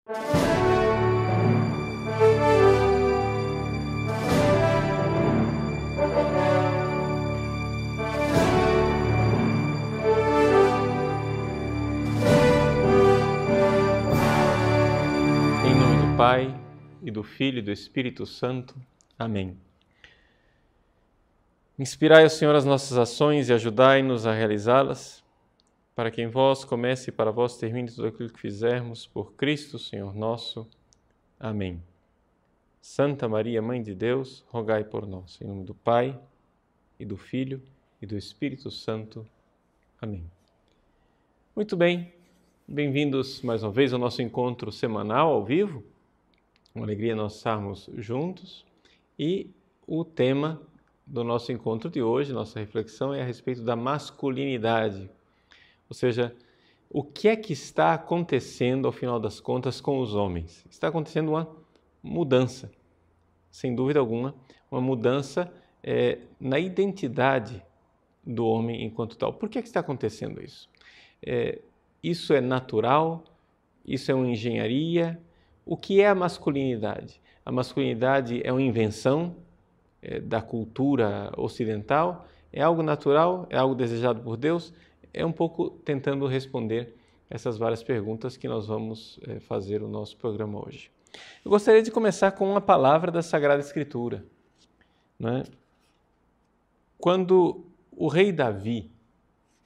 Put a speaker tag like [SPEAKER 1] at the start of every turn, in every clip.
[SPEAKER 1] Em nome do Pai, e do Filho e do Espírito Santo. Amém. Inspirai, Senhor, as nossas ações e ajudai-nos a realizá-las, para que em vós comece e para vós termine tudo aquilo que fizermos, por Cristo, Senhor nosso. Amém. Santa Maria, Mãe de Deus, rogai por nós. Em nome do Pai, e do Filho e do Espírito Santo. Amém. Muito bem, bem-vindos mais uma vez ao nosso encontro semanal ao vivo. Uma alegria nós estarmos juntos. E o tema do nosso encontro de hoje, nossa reflexão, é a respeito da masculinidade. Ou seja, o que é que está acontecendo, ao final das contas, com os homens? Está acontecendo uma mudança, sem dúvida alguma, uma mudança na identidade do homem enquanto tal. Por que é que está acontecendo isso? Isso é natural? Isso é uma engenharia? O que é a masculinidade? A masculinidade é uma invenção da cultura ocidental? É algo natural? É algo desejado por Deus? É um pouco tentando responder essas várias perguntas que nós vamos fazer no nosso programa hoje. Eu gostaria de começar com uma palavra da Sagrada Escritura, né? Quando o rei Davi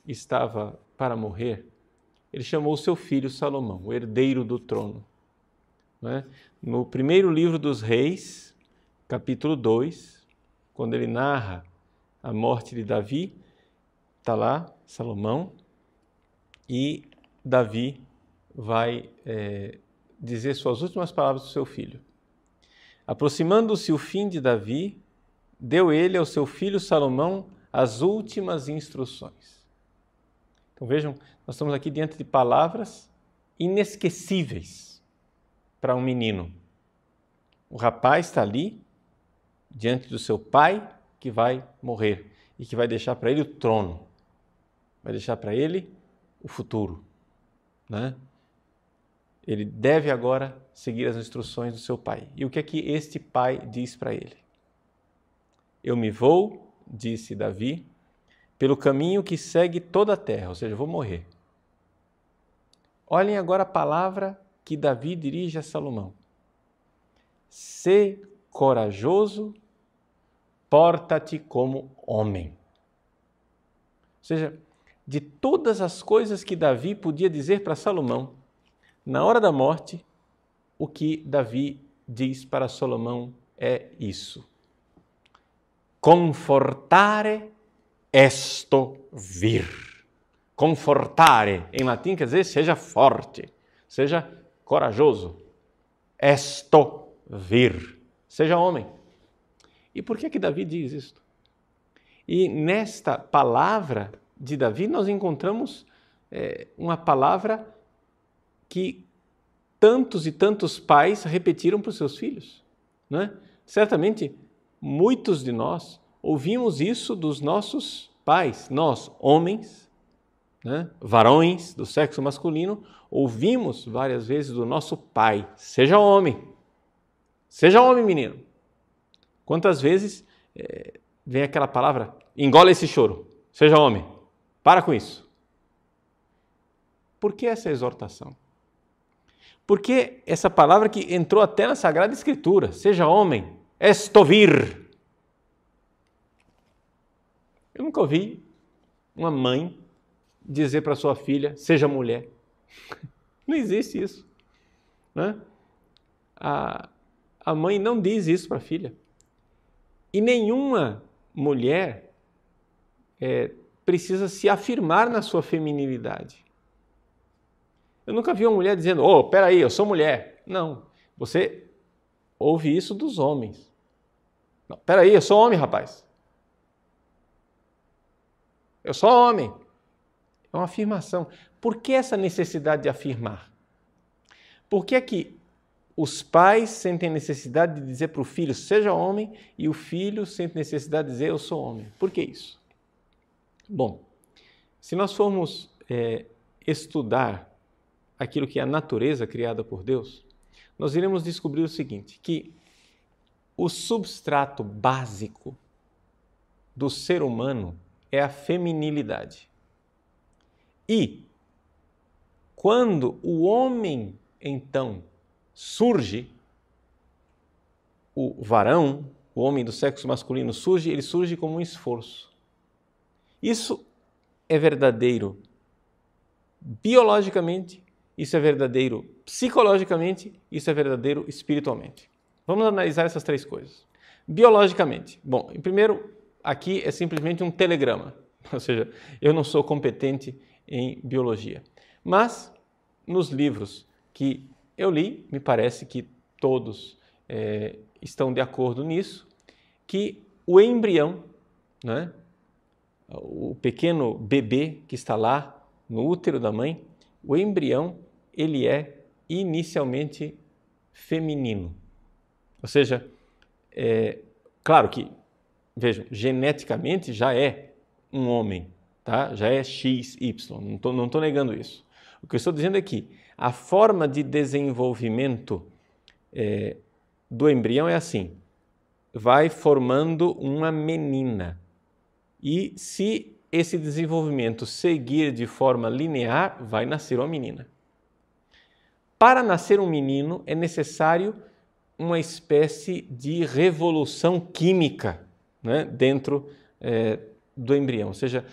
[SPEAKER 1] estava para morrer, ele chamou seu filho Salomão, o herdeiro do trono, né? No primeiro livro dos Reis, capítulo 2, quando ele narra a morte de Davi, está lá Salomão, e Davi vai dizer suas últimas palavras do seu filho. Aproximando-se o fim de Davi, deu ele ao seu filho Salomão as últimas instruções. Então vejam, nós estamos aqui diante de palavras inesquecíveis para um menino. O rapaz está ali, diante do seu pai, que vai morrer e que vai deixar para ele o trono, vai deixar para ele o futuro, né? Ele deve agora seguir as instruções do seu pai. E o que é que este pai diz para ele? Eu me vou, disse Davi, pelo caminho que segue toda a terra, ou seja, eu vou morrer. Olhem agora a palavra que Davi dirige a Salomão. Sê corajoso, porta-te como homem. Ou seja, de todas as coisas que Davi podia dizer para Salomão, na hora da morte, o que Davi diz para Salomão é isso. Confortare esto vir. Confortare, em latim, quer dizer, seja forte, seja corajoso. Esto vir, seja homem. E por que Davi diz isto? E nesta palavra de Davi nós encontramos uma palavra que tantos e tantos pais repetiram para os seus filhos, né? Certamente muitos de nós ouvimos isso dos nossos pais, nós, homens, né? Varões do sexo masculino, ouvimos várias vezes do nosso pai, seja homem, menino. Quantas vezes vem aquela palavra, engole esse choro, seja homem, para com isso. Por que essa exortação? Porque essa palavra que entrou até na Sagrada Escritura, seja homem, esto vir. Eu nunca ouvi uma mãe dizer para sua filha, seja mulher. Não existe isso, né? A mãe não diz isso para a filha. E nenhuma mulher precisa se afirmar na sua feminilidade. Eu nunca vi uma mulher dizendo, peraí, eu sou mulher. Não, você ouve isso dos homens. Não, peraí, eu sou homem, rapaz. Eu sou homem. É uma afirmação. Por que essa necessidade de afirmar? Por que é que os pais sentem necessidade de dizer para o filho, seja homem, e o filho sente necessidade de dizer, eu sou homem? Por que isso? Bom, se nós formos estudar aquilo que é a natureza criada por Deus, nós iremos descobrir o seguinte, que o substrato básico do ser humano é a feminilidade. E quando o homem, então, surge, o varão, o homem do sexo masculino surge, ele surge como um esforço. Isso é verdadeiro biologicamente, isso é verdadeiro psicologicamente, isso é verdadeiro espiritualmente. Vamos analisar essas três coisas. Biologicamente, bom, primeiro, aqui é simplesmente um telegrama, ou seja, eu não sou competente em biologia. Mas, nos livros que eu li, me parece que todos estão de acordo nisso, que o embrião, né, o pequeno bebê que está lá no útero da mãe, o embrião, ele é inicialmente feminino. Ou seja, claro que, vejam, geneticamente já é um homem, tá? Já é XY, não estou negando isso. O que eu estou dizendo é que a forma de desenvolvimento do embrião é assim, vai formando uma menina. E se esse desenvolvimento seguir de forma linear, vai nascer uma menina. Para nascer um menino é necessário uma espécie de revolução química, né, dentro do embrião, ou seja,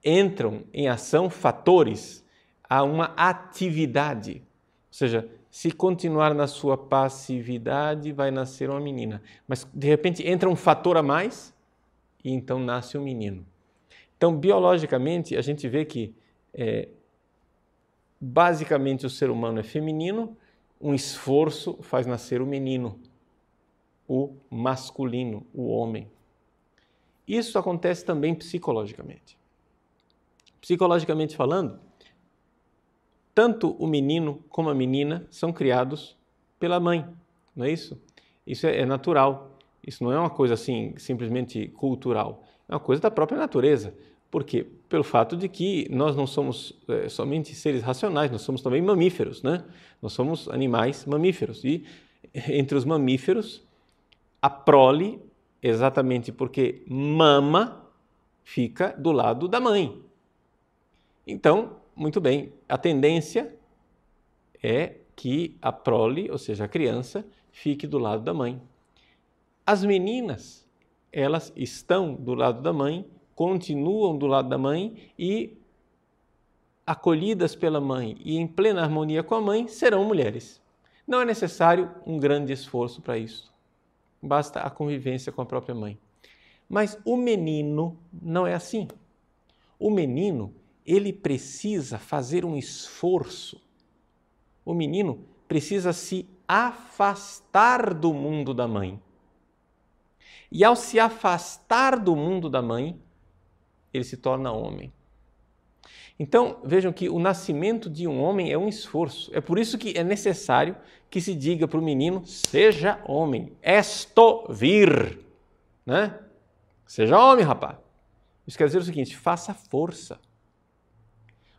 [SPEAKER 1] entram em ação fatores a uma atividade, ou seja, se continuar na sua passividade, vai nascer uma menina, mas de repente entra um fator a mais e então nasce um menino. Então, biologicamente, a gente vê que basicamente o ser humano é feminino, um esforço faz nascer o menino, o masculino, o homem. Isso acontece também psicologicamente. Psicologicamente falando, tanto o menino como a menina são criados pela mãe, não é isso? Isso é natural, isso não é uma coisa assim simplesmente cultural, é uma coisa da própria natureza. Por quê? Pelo fato de que nós não somos somente seres racionais, nós somos também mamíferos, né? Nós somos animais mamíferos. E entre os mamíferos, a prole, exatamente porque mama, fica do lado da mãe. Então, muito bem, a tendência é que a prole, ou seja, a criança, fique do lado da mãe. As meninas, elas estão do lado da mãe, continuam do lado da mãe e, acolhidas pela mãe e em plena harmonia com a mãe, serão mulheres. Não é necessário um grande esforço para isso. Basta a convivência com a própria mãe. Mas o menino não é assim. O menino, ele precisa fazer um esforço. O menino precisa se afastar do mundo da mãe. E ao se afastar do mundo da mãe, ele se torna homem. Então, vejam que o nascimento de um homem é um esforço. É por isso que é necessário que se diga para o menino, seja homem, esto vir, né? Seja homem, rapaz. Isso quer dizer o seguinte, faça força.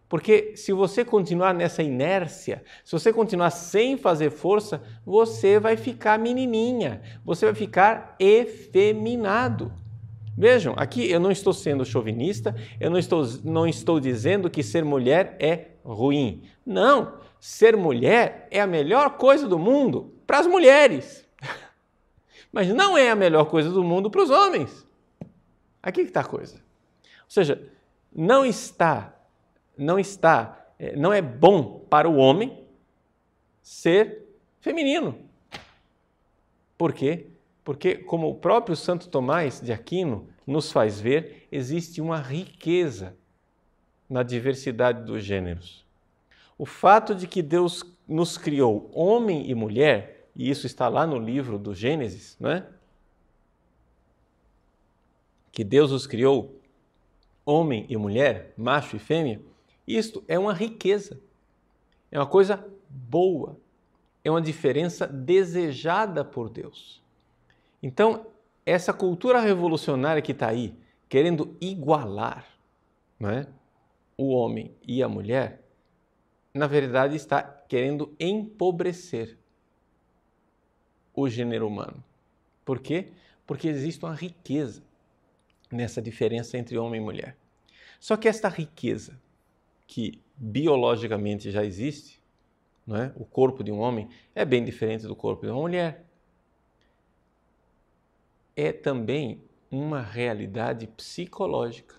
[SPEAKER 1] Porque se você continuar nessa inércia, se você continuar sem fazer força, você vai ficar menininha, você vai ficar efeminado. Vejam, aqui eu não estou sendo chauvinista, eu não estou dizendo que ser mulher é ruim. Não, ser mulher é a melhor coisa do mundo para as mulheres. Mas não é a melhor coisa do mundo para os homens. Aqui que está a coisa. Ou seja, não é bom para o homem ser feminino. Por quê? Porque, como o próprio Santo Tomás de Aquino nos faz ver, existe uma riqueza na diversidade dos gêneros. O fato de que Deus nos criou homem e mulher, e isso está lá no livro do Gênesis, não é? Que Deus os criou homem e mulher, macho e fêmea, isto é uma riqueza, é uma coisa boa, é uma diferença desejada por Deus. Então, essa cultura revolucionária que está aí, querendo igualar, não é, o homem e a mulher, na verdade, está querendo empobrecer o gênero humano. Por quê? Porque existe uma riqueza nessa diferença entre homem e mulher. Só que esta riqueza, que biologicamente já existe, não é? O corpo de um homem é bem diferente do corpo de uma mulher. É também uma realidade psicológica.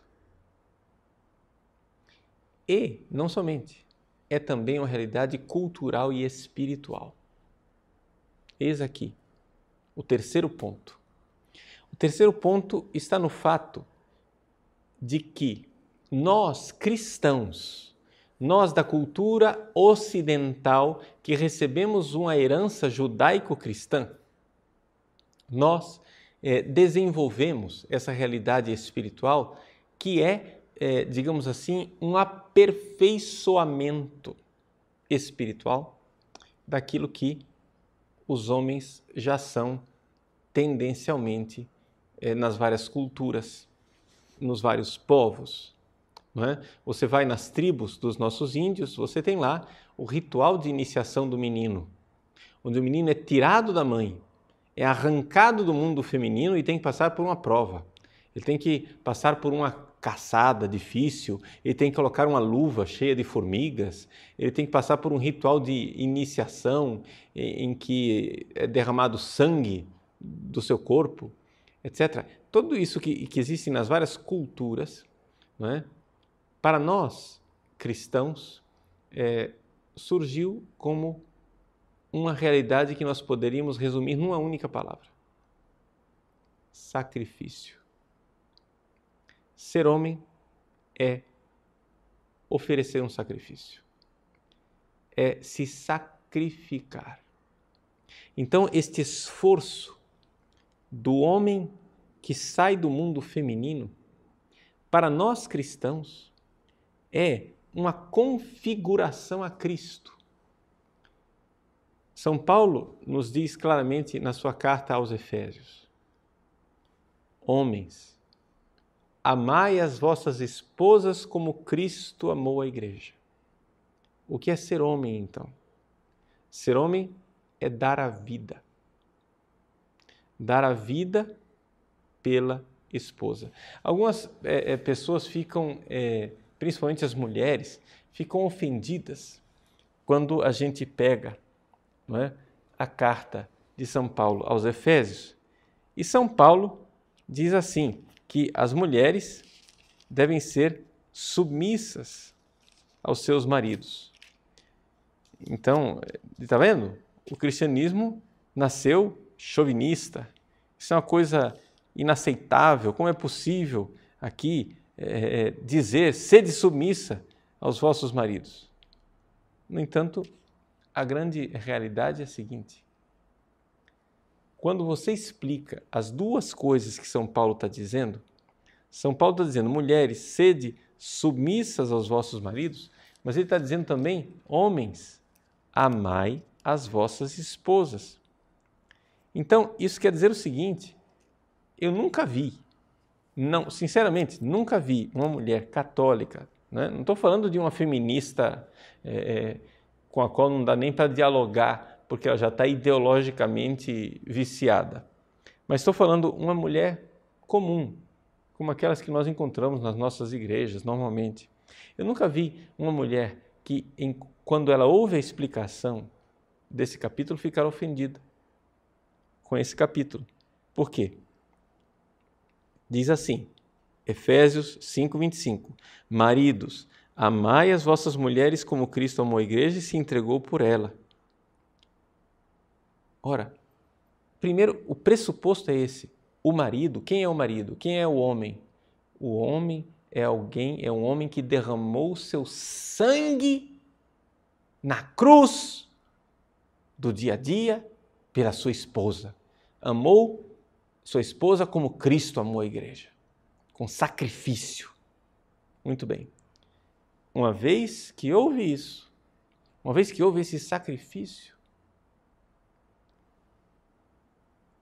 [SPEAKER 1] E, não somente, é também uma realidade cultural e espiritual. Eis aqui o terceiro ponto. O terceiro ponto está no fato de que nós, cristãos, nós da cultura ocidental que recebemos uma herança judaico-cristã, nós desenvolvemos essa realidade espiritual que digamos assim, um aperfeiçoamento espiritual daquilo que os homens já são tendencialmente nas várias culturas, nos vários povos. Não é? Você vai nas tribos dos nossos índios, você tem lá o ritual de iniciação do menino, onde o menino é tirado da mãe, é arrancado do mundo feminino e tem que passar por uma prova. Ele tem que passar por uma caçada difícil, ele tem que colocar uma luva cheia de formigas, ele tem que passar por um ritual de iniciação em que é derramado sangue do seu corpo, etc. Tudo isso que existe nas várias culturas, não é? Para nós, cristãos, surgiu como uma realidade que nós poderíamos resumir numa única palavra: sacrifício. Ser homem é oferecer um sacrifício, é se sacrificar. Então, este esforço do homem que sai do mundo feminino, para nós cristãos, é uma configuração a Cristo. São Paulo nos diz claramente na sua carta aos Efésios: homens, amai as vossas esposas como Cristo amou a igreja. O que é ser homem, então? Ser homem é dar a vida. Dar a vida pela esposa. Algumas pessoas ficam, principalmente as mulheres, ficam ofendidas quando a gente pega, não é, a carta de São Paulo aos Efésios. E São Paulo diz assim, que as mulheres devem ser submissas aos seus maridos. Então, está vendo? O cristianismo nasceu chauvinista. Isso é uma coisa inaceitável. Como é possível aqui dizer, sede submissa aos vossos maridos? No entanto, a grande realidade é a seguinte: quando você explica as duas coisas que São Paulo está dizendo, São Paulo está dizendo, mulheres, sede submissas aos vossos maridos, mas ele está dizendo também, homens, amai as vossas esposas. Então, isso quer dizer o seguinte: eu nunca vi, sinceramente, nunca vi uma mulher católica, né? Não estou falando de uma feminista com a qual não dá nem para dialogar, porque ela já está ideologicamente viciada. Mas estou falando uma mulher comum, como aquelas que nós encontramos nas nossas igrejas normalmente. Eu nunca vi uma mulher que, quando ela ouve a explicação desse capítulo, ficar ofendida com esse capítulo. Por quê? Diz assim, Efésios 5:25, maridos, amai as vossas mulheres como Cristo amou a igreja e se entregou por ela. Ora, primeiro, o pressuposto é esse. O marido, quem é o marido? Quem é o homem? O homem é um homem que derramou seu sangue na cruz do dia a dia pela sua esposa. Amou sua esposa como Cristo amou a igreja, com sacrifício. Muito bem. Uma vez que houve isso, uma vez que houve esse sacrifício,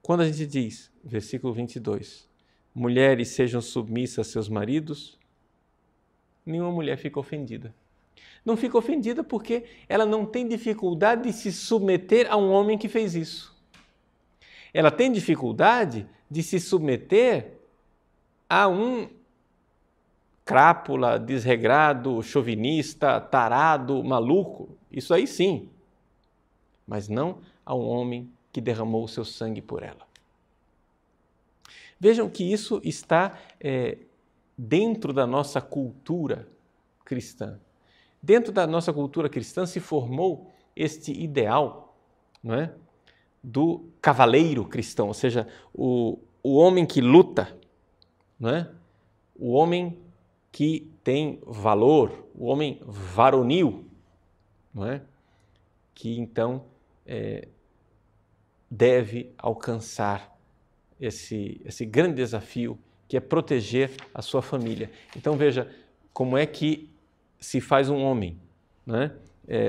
[SPEAKER 1] quando a gente diz, versículo 22, mulheres sejam submissas a seus maridos, nenhuma mulher fica ofendida. Não fica ofendida porque ela não tem dificuldade de se submeter a um homem que fez isso. Ela tem dificuldade de se submeter a um crápula, desregrado, chauvinista, tarado, maluco. Isso aí sim. Mas não a um homem que derramou o seu sangue por ela. Vejam que isso está dentro da nossa cultura cristã. Dentro da nossa cultura cristã se formou este ideal, não é? Do cavaleiro cristão, ou seja, o homem que luta, não é? O homem que tem valor, o homem varonil, não é? Que então deve alcançar esse grande desafio que é proteger a sua família. Então veja como é que se faz um homem, né?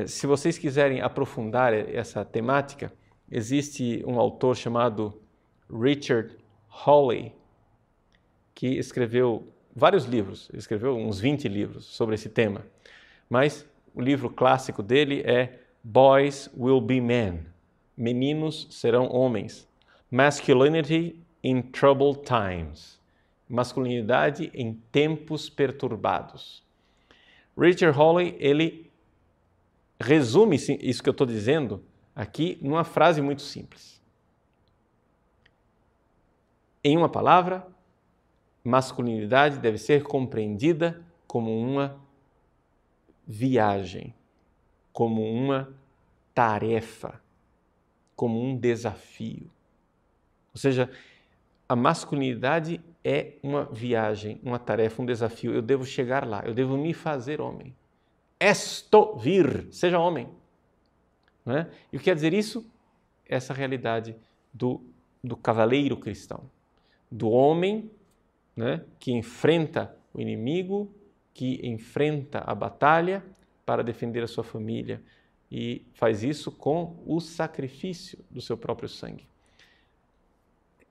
[SPEAKER 1] Se vocês quiserem aprofundar essa temática, existe um autor chamado Richard Hawley, que escreveu vários livros, ele escreveu uns 20 livros sobre esse tema, mas o livro clássico dele é Boys Will Be Men, Meninos Serão Homens, Masculinity in Troubled Times, Masculinidade em Tempos Perturbados. Richard Hawley, ele resume isso que eu estou dizendo aqui numa frase muito simples. Em uma palavra, masculinidade deve ser compreendida como uma viagem, como uma tarefa, como um desafio. Ou seja, a masculinidade é uma viagem, uma tarefa, um desafio. Eu devo chegar lá, eu devo me fazer homem. Esto vir, seja homem. Não é? E o que quer dizer isso? Essa realidade do cavaleiro cristão, do homem, né, que enfrenta o inimigo, que enfrenta a batalha para defender a sua família e faz isso com o sacrifício do seu próprio sangue.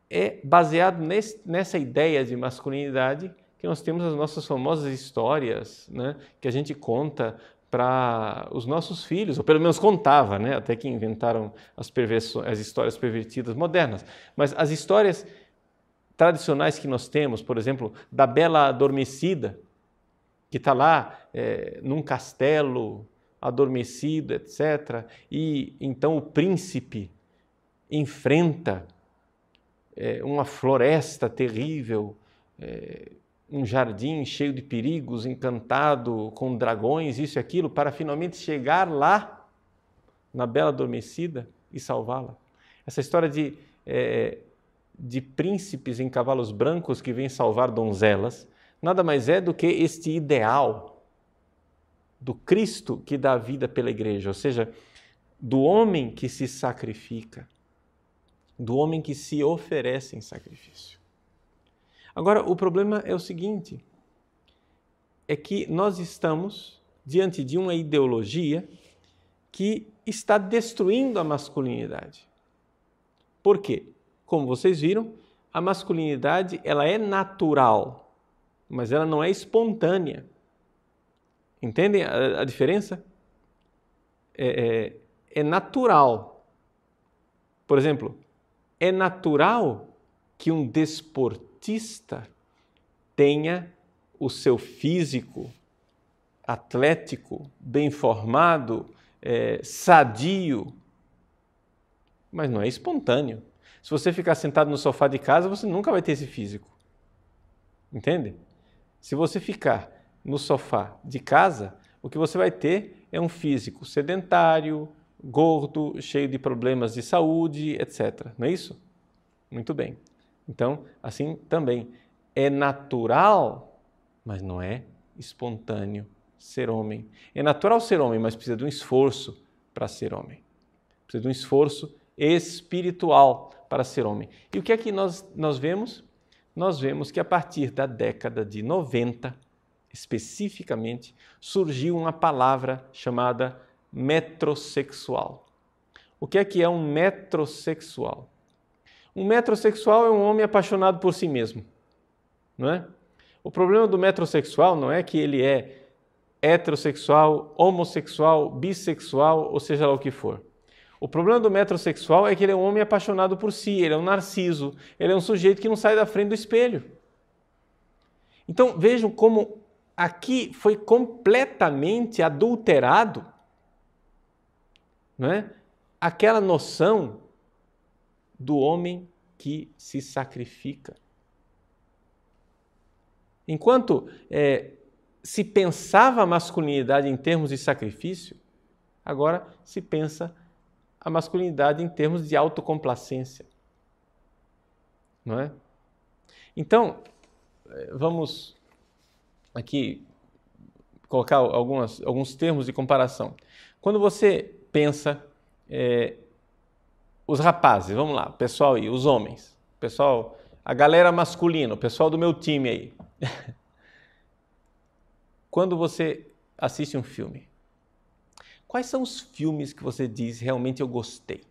[SPEAKER 1] É baseado nessa ideia de masculinidade que nós temos as nossas famosas histórias, né, que a gente conta para os nossos filhos, ou pelo menos contava, né, até que inventaram as histórias pervertidas modernas. Mas as histórias tradicionais que nós temos, por exemplo, da Bela Adormecida, que está lá num castelo adormecido, etc. E então o príncipe enfrenta uma floresta terrível, um jardim cheio de perigos, encantado, com dragões, isso e aquilo, para finalmente chegar lá, na Bela Adormecida, e salvá-la. Essa história de príncipes em cavalos brancos que vêm salvar donzelas, nada mais é do que este ideal do Cristo que dá a vida pela igreja, ou seja, do homem que se sacrifica, do homem que se oferece em sacrifício. Agora, o problema é o seguinte, é que nós estamos diante de uma ideologia que está destruindo a masculinidade. Por quê? Como vocês viram, a masculinidade ela é natural, mas ela não é espontânea. Entendem a diferença? É natural. Por exemplo, é natural que um desportista tenha o seu físico atlético, bem formado, sadio, mas não é espontâneo. Se você ficar sentado no sofá de casa, você nunca vai ter esse físico. Entende? Se você ficar no sofá de casa, o que você vai ter é um físico sedentário, gordo, cheio de problemas de saúde, etc. Não é isso? Muito bem. Então, assim também, é natural, mas não é espontâneo ser homem. É natural ser homem, mas precisa de um esforço para ser homem. Precisa de um esforço espiritual para ser homem. E o que é que nós vemos? Nós vemos que a partir da década de 90, especificamente, surgiu uma palavra chamada metrosexual. O que é um metrosexual? Um metrosexual é um homem apaixonado por si mesmo, não é? O problema do metrosexual não é que ele é heterossexual, homossexual, bissexual, ou seja lá o que for. O problema do metrosexual é que ele é um homem apaixonado por si, ele é um narciso, ele é um sujeito que não sai da frente do espelho. Então vejam como aqui foi completamente adulterado, não é? Aquela noção do homem que se sacrifica. Enquanto se pensava a masculinidade em termos de sacrifício, agora se pensa a masculinidade em termos de autocomplacência. Não é? Então, vamos aqui colocar alguns termos de comparação. Quando você pensa os rapazes, vamos lá, pessoal aí, os homens, pessoal, a galera masculina, o pessoal do meu time aí. Quando você assiste um filme, quais são os filmes que você diz, realmente eu gostei?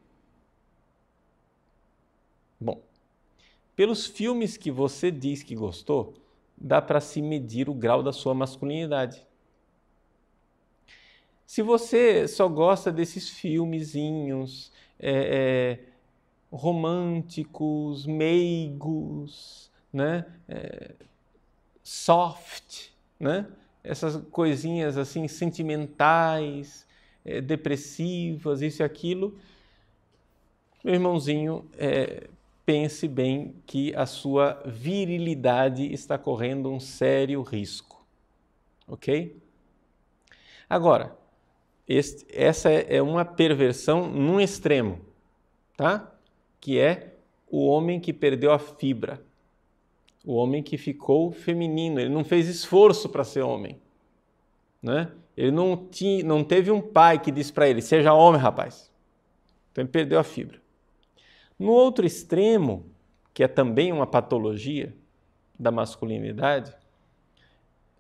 [SPEAKER 1] Bom, pelos filmes que você diz que gostou, dá para se medir o grau da sua masculinidade. Se você só gosta desses filmezinhos românticos, meigos, né? Soft, né? Essas coisinhas assim sentimentais, depressivas, isso e aquilo, meu irmãozinho, pense bem que a sua virilidade está correndo um sério risco, ok? Agora, essa é uma perversão num extremo, tá? Que é o homem que perdeu a fibra. O homem que ficou feminino, ele não fez esforço para ser homem, né? Ele não teve um pai que disse para ele, seja homem, rapaz. Então ele perdeu a fibra. No outro extremo, que é também uma patologia da masculinidade,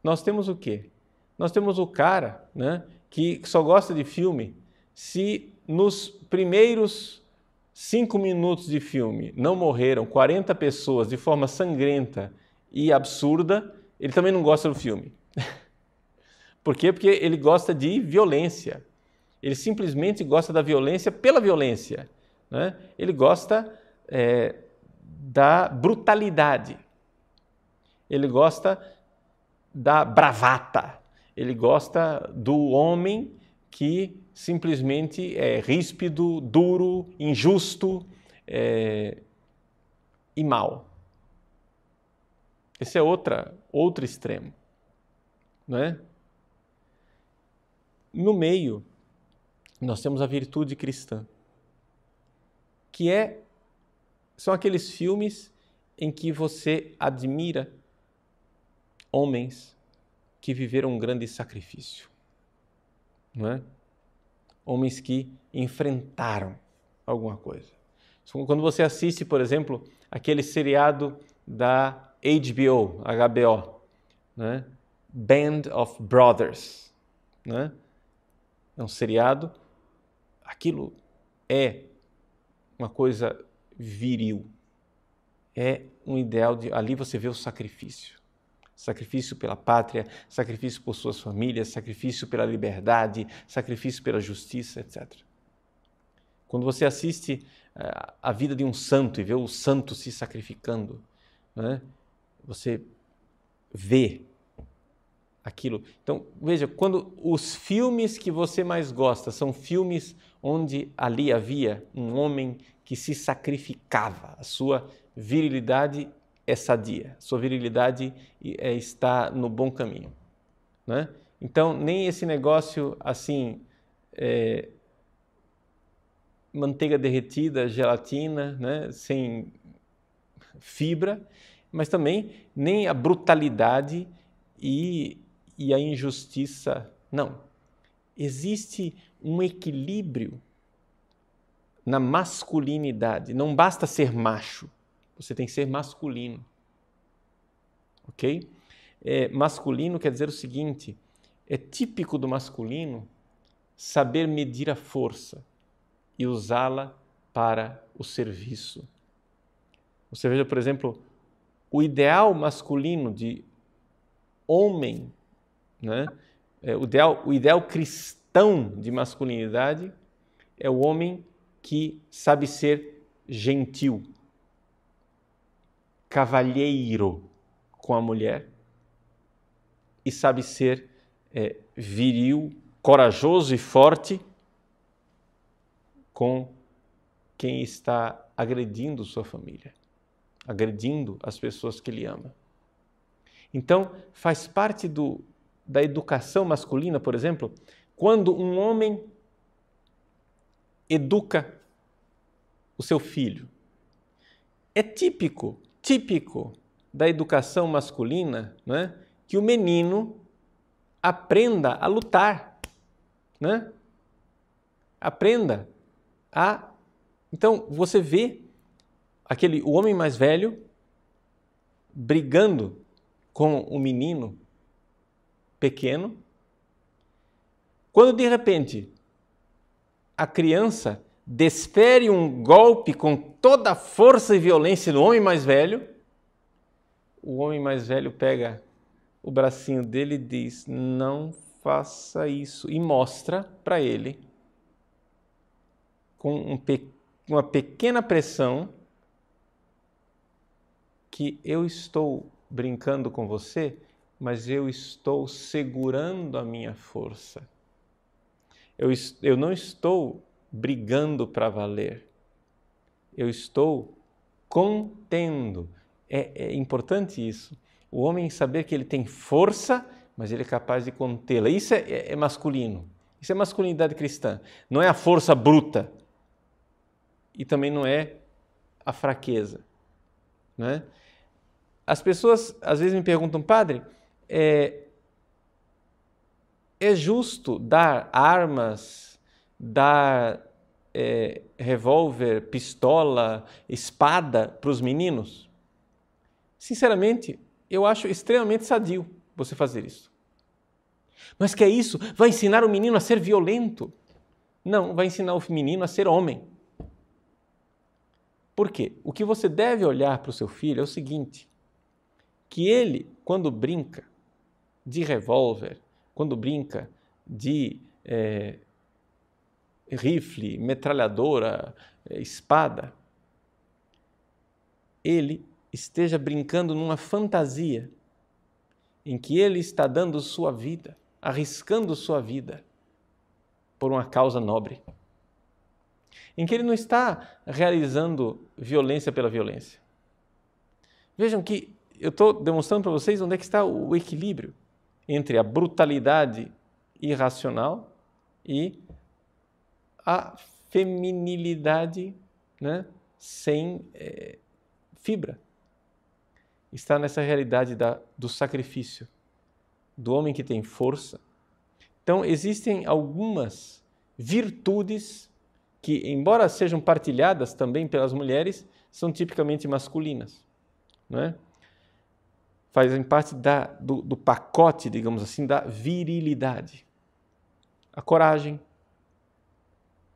[SPEAKER 1] nós temos o quê? Nós temos o cara, né, que só gosta de filme se nos primeiros 5 minutos de filme não morreram 40 pessoas de forma sangrenta e absurda, ele também não gosta do filme. Por quê? Porque ele gosta de violência. Ele simplesmente gosta da violência pela violência, né? Ele gosta da brutalidade. Ele gosta da bravata. Ele gosta do homem que simplesmente é ríspido, duro, injusto e mau. Esse é outro extremo, não é? No meio, nós temos a virtude cristã, que são aqueles filmes em que você admira homens que viveram um grande sacrifício, não é? Homens que enfrentaram alguma coisa. Quando você assiste, por exemplo, aquele seriado da HBO, né? Band of Brothers, né? É um seriado, aquilo é uma coisa viril, é um ideal ali você vê o sacrifício. Sacrifício pela pátria, sacrifício por suas famílias, sacrifício pela liberdade, sacrifício pela justiça, etc. Quando você assiste a vida de um santo e vê o santo se sacrificando, né, você vê aquilo. Então, veja, quando os filmes que você mais gosta são filmes onde ali havia um homem que se sacrificava, a sua virilidade é sadia, sua virilidade está no bom caminho, né? Então, nem esse negócio assim, manteiga derretida, gelatina, né, sem fibra, mas também nem a brutalidade e a injustiça, não. Existe um equilíbrio na masculinidade, não basta ser macho, você tem que ser masculino, ok? Masculino quer dizer o seguinte, é típico do masculino saber medir a força e usá-la para o serviço. Você veja, por exemplo, o ideal masculino de homem, né, o ideal cristão de masculinidade é o homem que sabe ser gentil, cavalheiro com a mulher e sabe ser viril, corajoso e forte com quem está agredindo sua família, agredindo as pessoas que ele ama. Então, faz parte da educação masculina, por exemplo, quando um homem educa o seu filho. É típico da educação masculina, né, que o menino aprenda a lutar, né? Aprenda a... Então, você vê o homem mais velho brigando com o menino pequeno, quando de repente a criança desfere um golpe com toda a força e violência no homem mais velho, o homem mais velho pega o bracinho dele e diz: não faça isso, e mostra para ele, com uma pequena pressão, que eu estou brincando com você, mas eu estou segurando a minha força. Eu não estou brigando para valer. Eu estou contendo. É importante isso. O homem saber que ele tem força, mas ele é capaz de contê-la. Isso é masculino. Isso é masculinidade cristã. Não é a força bruta. E também não é a fraqueza. Né? As pessoas às vezes me perguntam: padre, é justo dar armas, dar revólver, pistola, espada para os meninos? Sinceramente, eu acho extremamente sadio você fazer isso. Mas que é isso? Vai ensinar o menino a ser violento? Não, vai ensinar o menino a ser homem. Por quê? O que você deve olhar para o seu filho é o seguinte: que ele, quando brinca de revólver, quando brinca de rifle, metralhadora, espada, ele esteja brincando numa fantasia em que ele está dando sua vida, arriscando sua vida por uma causa nobre, em que ele não está realizando violência pela violência. Vejam que eu estou demonstrando para vocês onde é que está o equilíbrio entre a brutalidade irracional e a feminilidade, né, sem fibra. Está nessa realidade do sacrifício, do homem que tem força. Então, existem algumas virtudes que, embora sejam partilhadas também pelas mulheres, são tipicamente masculinas, não é? Fazem parte do pacote, digamos assim, da virilidade. A coragem,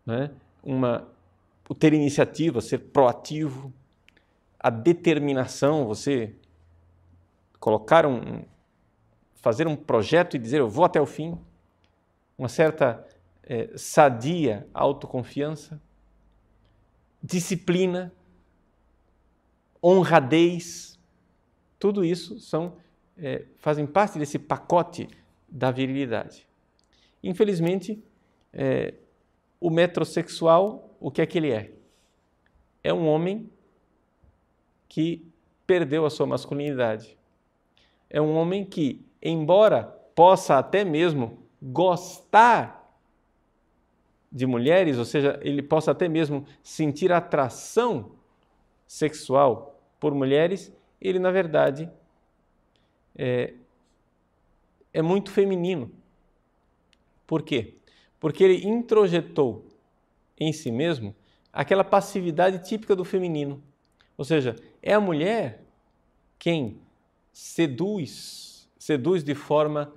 [SPEAKER 1] né? O ter iniciativa, ser proativo, a determinação, você fazer um projeto e dizer eu vou até o fim, uma certa sadia autoconfiança, disciplina, honradez, tudo isso fazem parte desse pacote da virilidade. Infelizmente, o metrosexual, o que é que ele é? É um homem que perdeu a sua masculinidade. É um homem que, embora possa até mesmo gostar de mulheres, ou seja, ele possa até mesmo sentir atração sexual por mulheres, ele, na verdade, é muito feminino. Por quê? Porque ele introjetou em si mesmo aquela passividade típica do feminino. Ou seja, é a mulher quem seduz de forma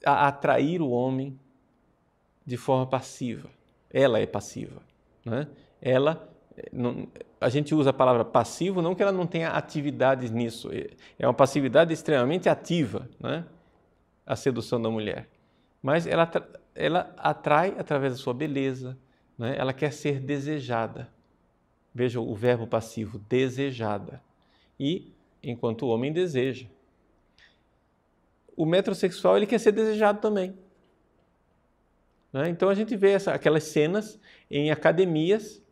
[SPEAKER 1] a atrair o homem de forma passiva. Ela é passiva, né? A gente usa a palavra passivo não que ela não tenha atividades nisso, é uma passividade extremamente ativa, né? a sedução da mulher, mas ela atrai através da sua beleza, né? Ela quer ser desejada. Veja o verbo passivo, desejada. E enquanto o homem deseja. O metrosexual, ele quer ser desejado também. Né? Então a gente vê aquelas cenas em academias,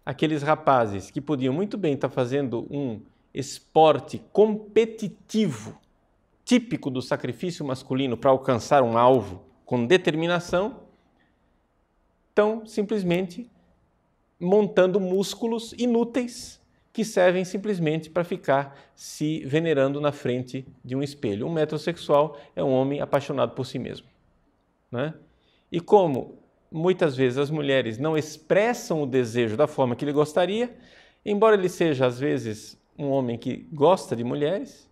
[SPEAKER 1] aqueles rapazes que podiam muito bem estar fazendo um esporte competitivo, típico do sacrifício masculino para alcançar um alvo com determinação, estão simplesmente montando músculos inúteis que servem simplesmente para ficar se venerando na frente de um espelho. Um metrosexual é um homem apaixonado por si mesmo. Né? E como muitas vezes as mulheres não expressam o desejo da forma que ele gostaria, embora ele seja às vezes um homem que gosta de mulheres,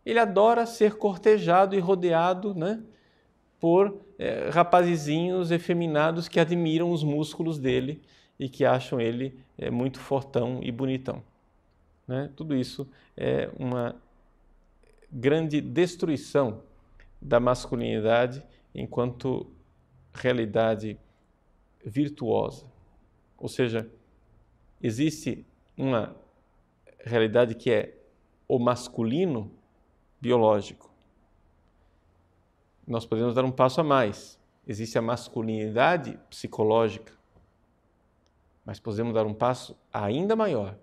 [SPEAKER 1] ele adora ser cortejado e rodeado, né, por rapazizinhos efeminados que admiram os músculos dele e que acham ele muito fortão e bonitão. Né? Tudo isso é uma grande destruição da masculinidade enquanto realidade virtuosa. Ou seja, existe uma realidade que é o masculino biológico. Nós podemos dar um passo a mais. Existe a masculinidade psicológica, mas podemos dar um passo ainda maior,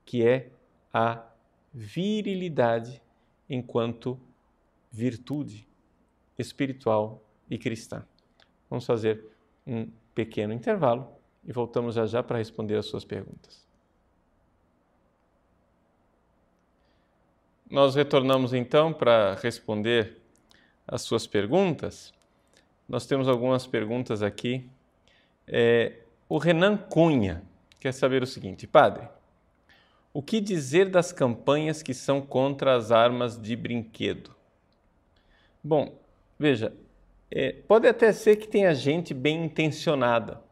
[SPEAKER 1] que é a virilidade enquanto virtude espiritual e cristã. Vamos fazer um pequeno intervalo e voltamos já já para responder as suas perguntas. Nós retornamos então para responder as suas perguntas. Nós temos algumas perguntas aqui. O Renan Cunha quer saber o seguinte: Padre, o que dizer das campanhas que são contra as armas de brinquedo? Bom, veja, pode até ser que tenha gente bem intencionada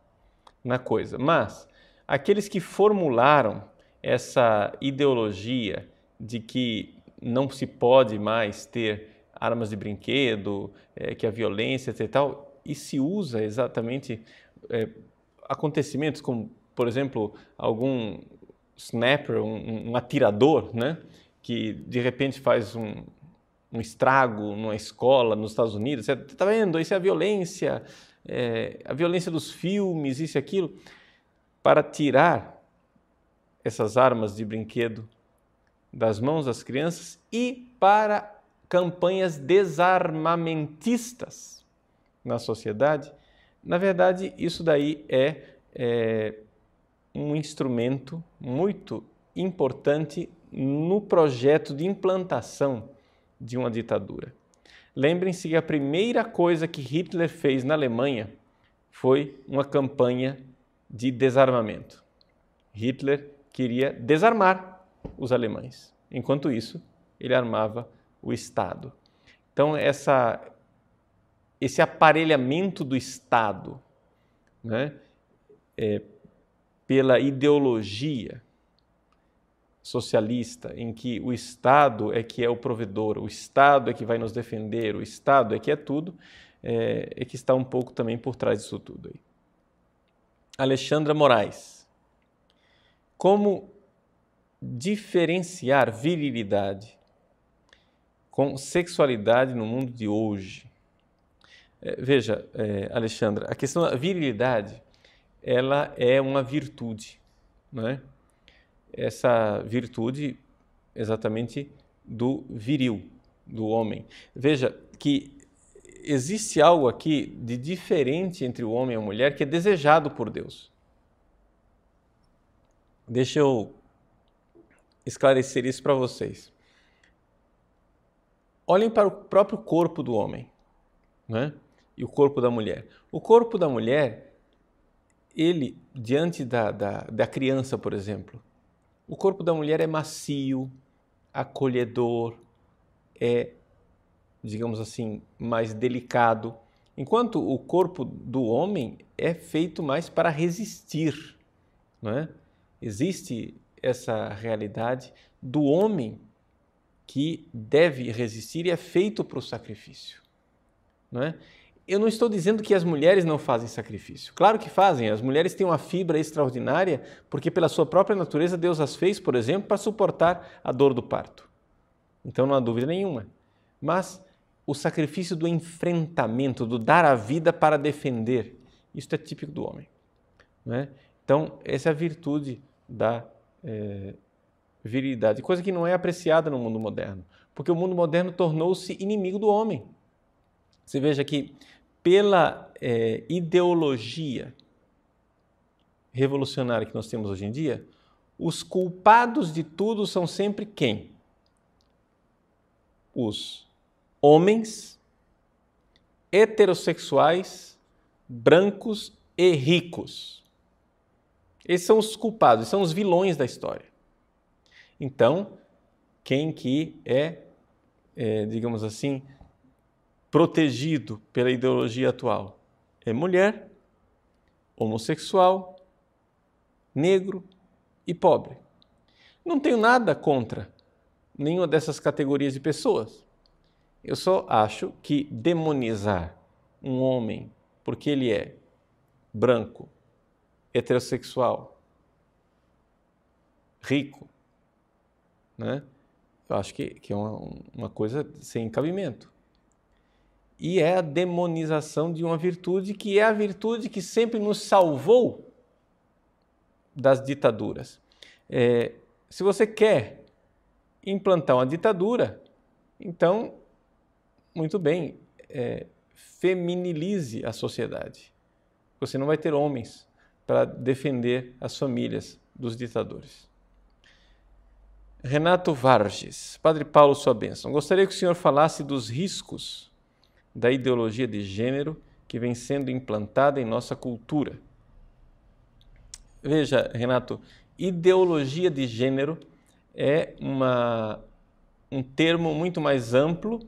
[SPEAKER 1] na coisa, mas aqueles que formularam essa ideologia de que não se pode mais ter armas de brinquedo, que a violência e tal, e se usa exatamente acontecimentos como, por exemplo, algum snapper, um atirador, né, que de repente faz um estrago numa escola nos Estados Unidos. Você está vendo? Isso é a violência dos filmes, isso e aquilo. Para tirar essas armas de brinquedo das mãos das crianças e para campanhas desarmamentistas na sociedade, na verdade, isso daí é um instrumento muito importante no projeto de implantação de uma ditadura. Lembrem-se que a primeira coisa que Hitler fez na Alemanha foi uma campanha de desarmamento. Hitler queria desarmar os alemães. Enquanto isso, ele armava o Estado. Então, esse aparelhamento do Estado, né, pela ideologia socialista, em que o Estado é que é o provedor, o Estado é que vai nos defender, o Estado é que é tudo, é que está um pouco também por trás disso tudo aí. Alexandra Moraes. Como diferenciar virilidade com sexualidade no mundo de hoje? Veja, Alexandra, a questão da virilidade, ela é uma virtude, não é? Essa virtude exatamente do viril, do homem. Veja que existe algo aqui de diferente entre o homem e a mulher que é desejado por Deus. Deixa eu esclarecer isso para vocês. Olhem para o próprio corpo do homem, né? E o corpo da mulher. O corpo da mulher, ele, diante da criança, por exemplo, o corpo da mulher é macio, acolhedor, digamos assim, mais delicado, enquanto o corpo do homem é feito mais para resistir, não é? Existe essa realidade do homem que deve resistir e é feito para o sacrifício. não é? Eu não estou dizendo que as mulheres não fazem sacrifício. Claro que fazem. As mulheres têm uma fibra extraordinária porque pela sua própria natureza Deus as fez, por exemplo, para suportar a dor do parto. Então não há dúvida nenhuma. Mas o sacrifício do enfrentamento, do dar a vida para defender, isso é típico do homem, não é? Então essa é a virtude da virilidade, coisa que não é apreciada no mundo moderno, porque o mundo moderno tornou-se inimigo do homem. Você veja que pela ideologia revolucionária que nós temos hoje em dia, os culpados de tudo são sempre quem? Os homens heterossexuais, brancos e ricos. Esses são os culpados, são os vilões da história. Então, quem que digamos assim, protegido pela ideologia atual? É mulher, homossexual, negro e pobre. Não tenho nada contra nenhuma dessas categorias de pessoas. Eu só acho que demonizar um homem porque ele é branco, heterossexual, rico, né? Eu acho que é uma coisa sem cabimento. E é a demonização de uma virtude que é a virtude que sempre nos salvou das ditaduras. Se você quer implantar uma ditadura, então, muito bem, feminilize a sociedade. Você não vai ter homens para defender as famílias dos ditadores. Renato Varges, Padre Paulo, sua bênção. Gostaria que o senhor falasse dos riscos da ideologia de gênero que vem sendo implantada em nossa cultura. Veja, Renato, ideologia de gênero é um termo muito mais amplo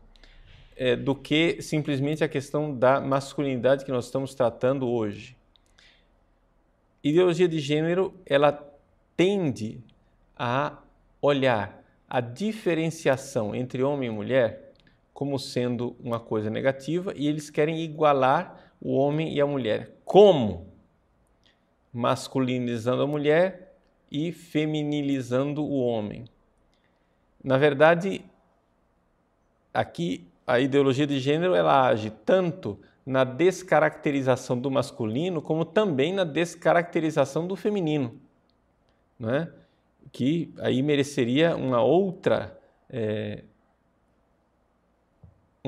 [SPEAKER 1] do que simplesmente a questão da masculinidade que nós estamos tratando hoje. Ideologia de gênero, ela tende a olhar a diferenciação entre homem e mulher como sendo uma coisa negativa e eles querem igualar o homem e a mulher. Como? Masculinizando a mulher e feminilizando o homem. Na verdade, aqui a ideologia de gênero ela age tanto na descaracterização do masculino como também na descaracterização do feminino, não é? Que aí mereceria um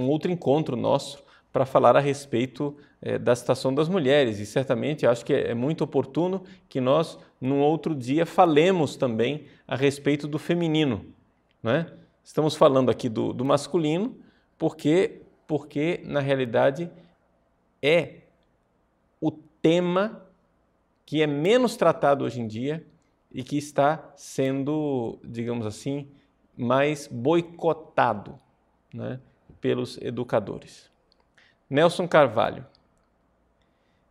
[SPEAKER 1] outro encontro nosso para falar a respeito da situação das mulheres. E certamente acho que é muito oportuno que nós, num outro dia, falemos também a respeito do feminino, né? Estamos falando aqui do masculino porque na realidade, é o tema que é menos tratado hoje em dia e que está sendo, digamos assim, mais boicotado, né, pelos educadores. Nelson Carvalho.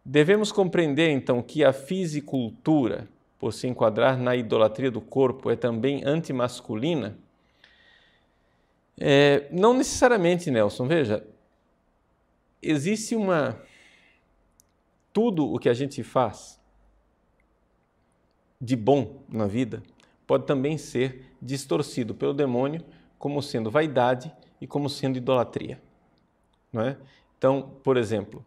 [SPEAKER 1] Devemos compreender, então, que a fisicultura, por se enquadrar na idolatria do corpo, é também antimasculina? Não necessariamente, Nelson. Veja, existe tudo o que a gente faz de bom na vida pode também ser distorcido pelo demônio como sendo vaidade e como sendo idolatria, não é? Então, por exemplo,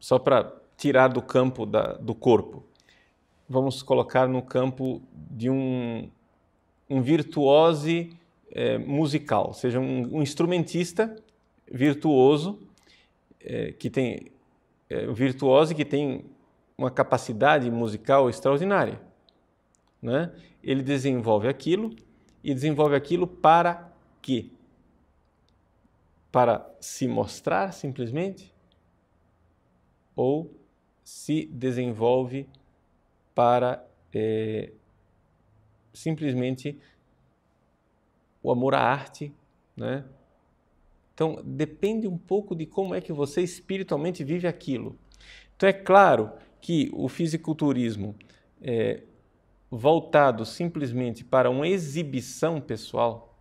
[SPEAKER 1] só para tirar do campo do corpo, vamos colocar no campo de um virtuose musical, ou seja, um instrumentista virtuoso que tem uma capacidade musical extraordinária, né? Ele desenvolve aquilo e desenvolve aquilo para quê? Para se mostrar simplesmente? Ou se desenvolve para simplesmente o amor à arte, né? Então, depende um pouco de como é que você espiritualmente vive aquilo. Então, é claro que o fisiculturismo voltado simplesmente para uma exibição pessoal,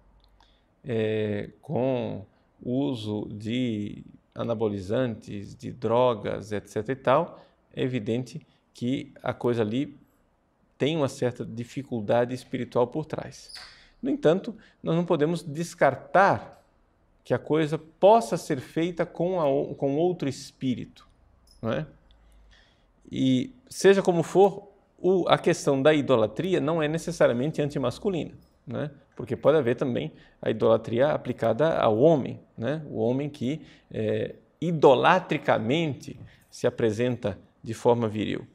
[SPEAKER 1] com uso de anabolizantes, de drogas, etc. e tal, é evidente que a coisa ali tem uma certa dificuldade espiritual por trás. No entanto, nós não podemos descartar que a coisa possa ser feita com outro espírito, não é? E seja como for, a questão da idolatria não é necessariamente antimasculina, né? Porque pode haver também a idolatria aplicada ao homem, né? O homem que idolatricamente se apresenta de forma viril.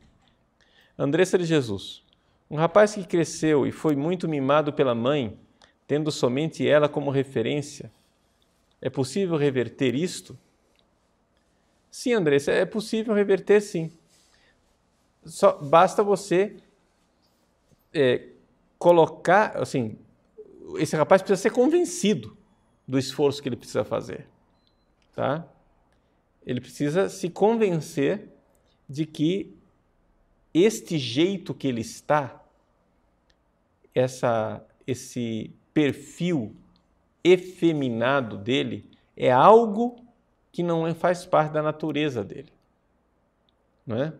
[SPEAKER 1] Andressa de Jesus, um rapaz que cresceu e foi muito mimado pela mãe, tendo somente ela como referência, é possível reverter isto? Sim, Andressa, é possível reverter, sim. Só basta você colocar, assim, esse rapaz precisa ser convencido do esforço que ele precisa fazer, tá? Ele precisa se convencer de que este jeito que ele está, esse perfil efeminado dele, é algo que não faz parte da natureza dele, não é?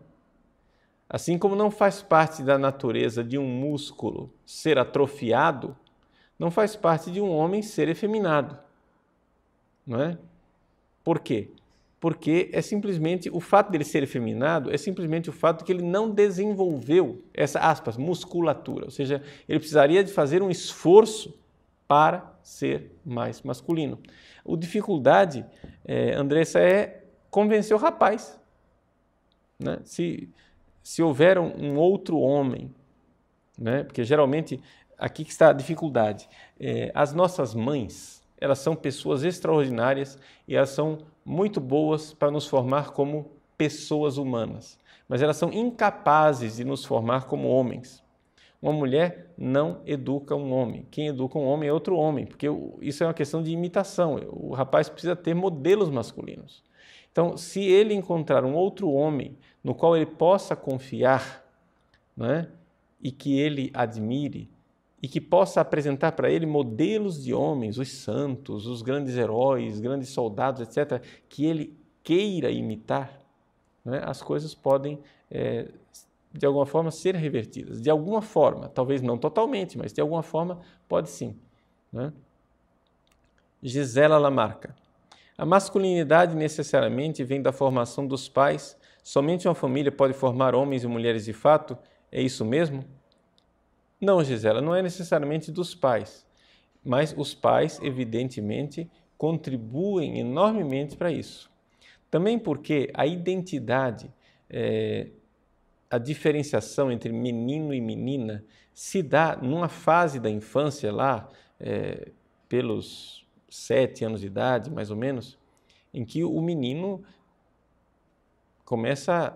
[SPEAKER 1] Assim como não faz parte da natureza de um músculo ser atrofiado, não faz parte de um homem ser efeminado, não é? Por quê? Porque é simplesmente o fato dele ser efeminado é simplesmente o fato de que ele não desenvolveu essa, aspas, musculatura, ou seja, ele precisaria de fazer um esforço para ser mais masculino. A dificuldade, Andressa, é convencer o rapaz, né? Se houver um outro homem, né? Porque geralmente aqui que está a dificuldade. As nossas mães, elas são pessoas extraordinárias e elas são muito boas para nos formar como pessoas humanas, mas elas são incapazes de nos formar como homens. Uma mulher não educa um homem. Quem educa um homem é outro homem, porque isso é uma questão de imitação. O rapaz precisa ter modelos masculinos. Então, se ele encontrar um outro homem no qual ele possa confiar, né, e que ele admire, e que possa apresentar para ele modelos de homens, os santos, os grandes heróis, grandes soldados, etc., que ele queira imitar, né, as coisas podem, de alguma forma, ser revertidas. De alguma forma, talvez não totalmente, mas de alguma forma pode sim, né? Gisela Lamarca. A masculinidade necessariamente vem da formação dos pais. Somente uma família pode formar homens e mulheres de fato? É isso mesmo? Não, Gisela, não é necessariamente dos pais, mas os pais, evidentemente, contribuem enormemente para isso. Também porque a identidade, a diferenciação entre menino e menina se dá numa fase da infância lá, pelos 7 anos de idade, mais ou menos, em que o menino começa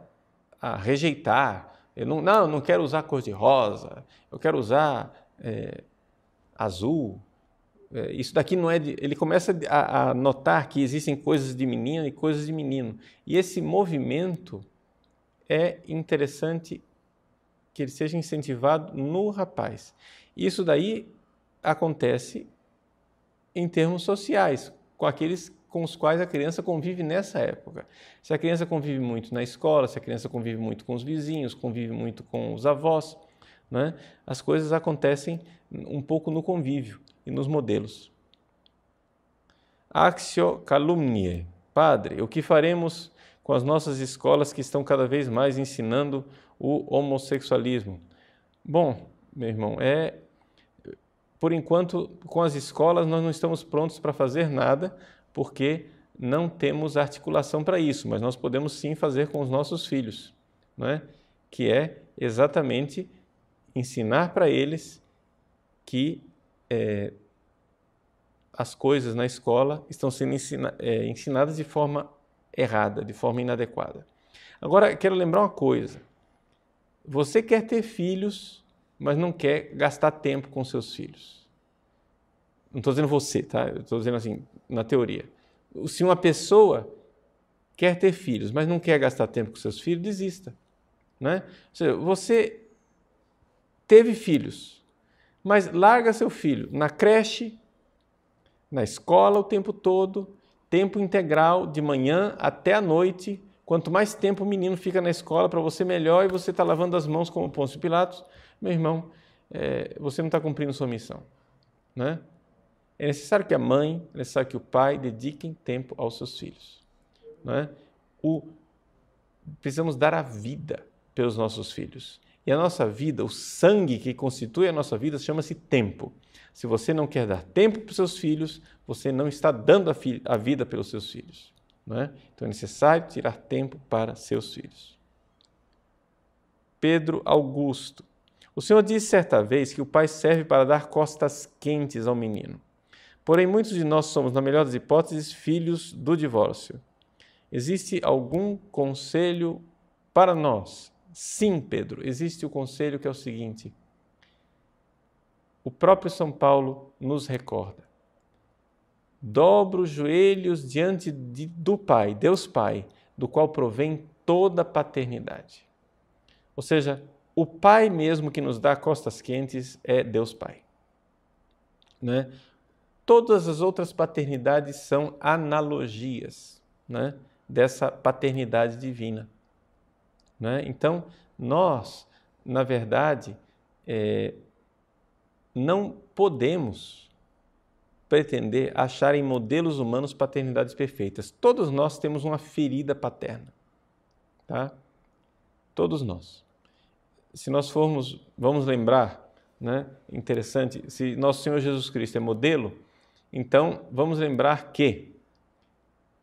[SPEAKER 1] a rejeitar. Eu não quero usar cor-de-rosa, eu quero usar azul. Isso daqui não é de... Ele começa a notar que existem coisas de menina e coisas de menino. E esse movimento é interessante que ele seja incentivado no rapaz. Isso daí acontece em termos sociais, com aqueles com os quais a criança convive nessa época. Se a criança convive muito na escola, se a criança convive muito com os vizinhos, convive muito com os avós, né, as coisas acontecem um pouco no convívio e nos modelos. Axio calumnie. Padre, o que faremos com as nossas escolas que estão cada vez mais ensinando o homossexualismo? Bom, meu irmão, por enquanto, com as escolas nós não estamos prontos para fazer nada, porque não temos articulação para isso, mas nós podemos sim fazer com os nossos filhos, não é? Que é exatamente ensinar para eles que as coisas na escola estão sendo ensinadas de forma errada, de forma inadequada. Agora, quero lembrar uma coisa. Você quer ter filhos, mas não quer gastar tempo com seus filhos. Não estou dizendo você, tá? Eu estou dizendo assim, na teoria. Se uma pessoa quer ter filhos, mas não quer gastar tempo com seus filhos, desista, né? Ou seja, você teve filhos, mas larga seu filho na creche, na escola o tempo todo, tempo integral, de manhã até a noite. Quanto mais tempo o menino fica na escola, para você melhor, e você está lavando as mãos como Pôncio Pilatos, meu irmão, você não está cumprindo sua missão, né? É necessário que a mãe, é necessário que o pai dediquem tempo aos seus filhos, né? Precisamos dar a vida pelos nossos filhos. E a nossa vida, o sangue que constitui a nossa vida, chama-se tempo. Se você não quer dar tempo para os seus filhos, você não está dando a vida pelos seus filhos, não é? Então é necessário tirar tempo para seus filhos. Pedro Augusto. O Senhor disse certa vez que o pai serve para dar costas quentes ao menino. Porém, muitos de nós somos, na melhor das hipóteses, filhos do divórcio. Existe algum conselho para nós? Sim, Pedro, existe o conselho que é o seguinte. O próprio São Paulo nos recorda. Dobra os joelhos diante do Pai, Deus Pai, do qual provém toda a paternidade. Ou seja, o Pai mesmo que nos dá costas quentes é Deus Pai, né? Todas as outras paternidades são analogias, né, dessa paternidade divina, né? Então, nós, na verdade, não podemos pretender achar em modelos humanos paternidades perfeitas. Todos nós temos uma ferida paterna, tá? Todos nós. Se nós vamos lembrar, né? Interessante, se nosso Senhor Jesus Cristo é modelo, então vamos lembrar que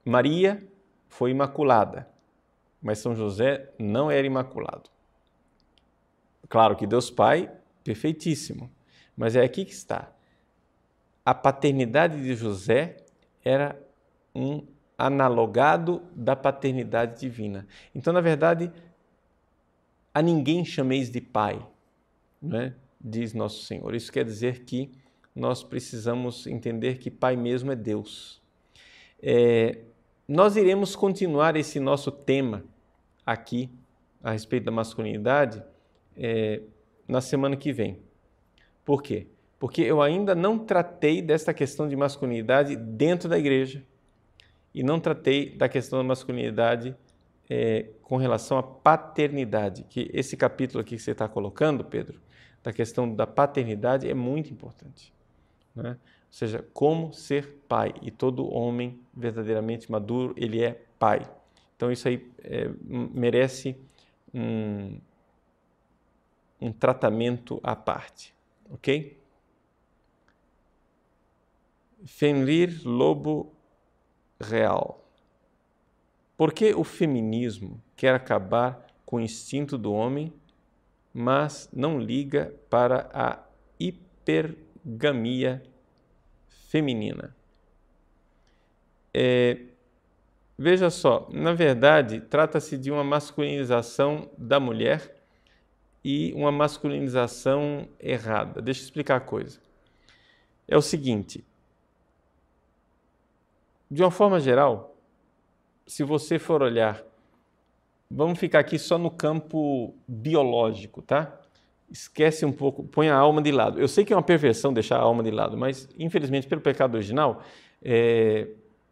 [SPEAKER 1] Maria foi imaculada, mas São José não era imaculado. Claro que Deus Pai, perfeitíssimo, mas é aqui que está. A paternidade de José era um analogado da paternidade divina. Então, na verdade, a ninguém chameis de pai, né? Diz nosso Senhor. Isso quer dizer que nós precisamos entender que pai mesmo é Deus. Nós iremos continuar esse nosso tema aqui a respeito da masculinidade na semana que vem. Por quê? Porque eu ainda não tratei desta questão de masculinidade dentro da igreja e não tratei da questão da masculinidade com relação à paternidade, que esse capítulo aqui que você está colocando, Pedro, da questão da paternidade é muito importante, né? Ou seja, como ser pai, e todo homem verdadeiramente maduro, ele é pai. Então isso aí merece um tratamento à parte, ok? Fenrir Lobo Real. Por que o feminismo quer acabar com o instinto do homem, mas não liga para a hipergamia feminina? Veja só, na verdade, trata-se de uma masculinização da mulher e uma masculinização errada. Deixa eu explicar a coisa. É o seguinte, de uma forma geral, se você for olhar, vamos ficar aqui só no campo biológico, tá? Esquece um pouco, põe a alma de lado. Eu sei que é uma perversão deixar a alma de lado, mas infelizmente pelo pecado original,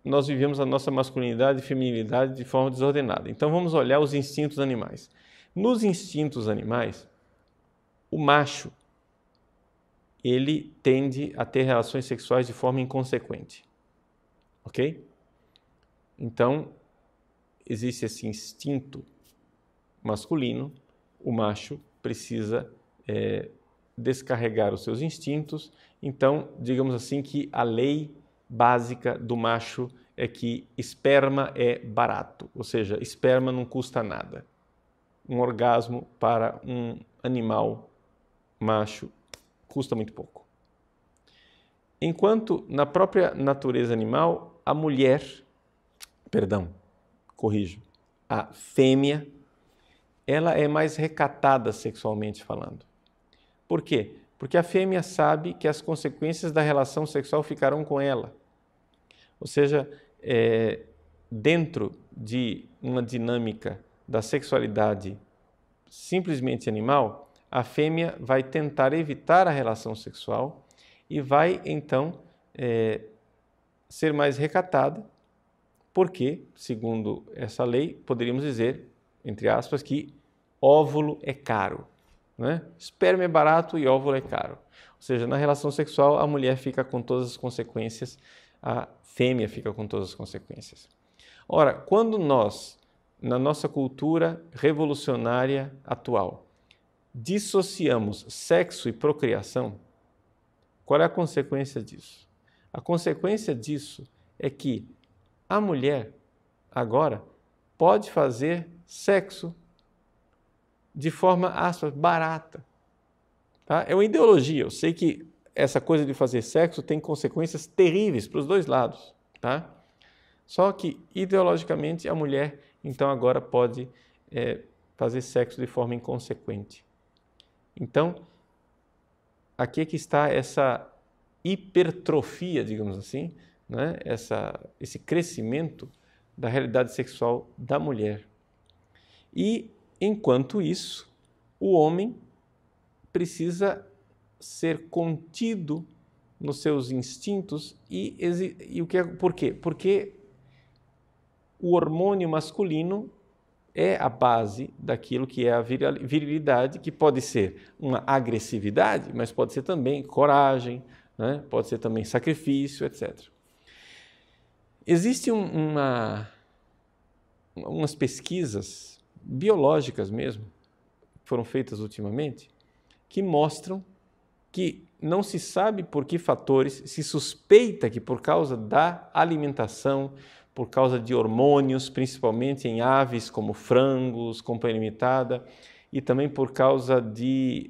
[SPEAKER 1] nós vivemos a nossa masculinidade e feminilidade de forma desordenada. Então vamos olhar os instintos animais. Nos instintos animais, o macho, ele tende a ter relações sexuais de forma inconsequente, ok? Então, existe esse instinto masculino, o macho precisa descarregar os seus instintos. Então, digamos assim que a lei básica do macho é que esperma é barato, ou seja, esperma não custa nada. Um orgasmo para um animal macho custa muito pouco. Enquanto na própria natureza animal, a fêmea, ela é mais recatada sexualmente falando. Por quê? Porque a fêmea sabe que as consequências da relação sexual ficarão com ela. Ou seja, dentro de uma dinâmica da sexualidade simplesmente animal, a fêmea vai tentar evitar a relação sexual e vai, então, ser mais recatada, porque, segundo essa lei, poderíamos dizer, entre aspas, que óvulo é caro, né? Esperma é barato e óvulo é caro. Ou seja, na relação sexual, a mulher fica com todas as consequências, a fêmea fica com todas as consequências. Ora, quando nós, na nossa cultura revolucionária atual, dissociamos sexo e procriação, qual é a consequência disso? A consequência disso é que a mulher, agora, pode fazer sexo de forma, aspas, barata. Tá? É uma ideologia. Eu sei que essa coisa de fazer sexo tem consequências terríveis para os dois lados. Tá? Só que, ideologicamente, a mulher, então, agora pode fazer sexo de forma inconsequente. Então, aqui é que está essa hipertrofia, digamos assim, né? Esse crescimento da realidade sexual da mulher. E, enquanto isso, o homem precisa ser contido nos seus instintos e o que por quê? Porque o hormônio masculino é a base daquilo que é a virilidade, que pode ser uma agressividade, mas pode ser também coragem, né? Pode ser também sacrifício, etc. Existem umas pesquisas biológicas mesmo, que foram feitas ultimamente, que mostram que não se sabe por que fatores, se suspeita que por causa da alimentação, por causa de hormônios, principalmente em aves como frangos, companhia limitada, e também por causa de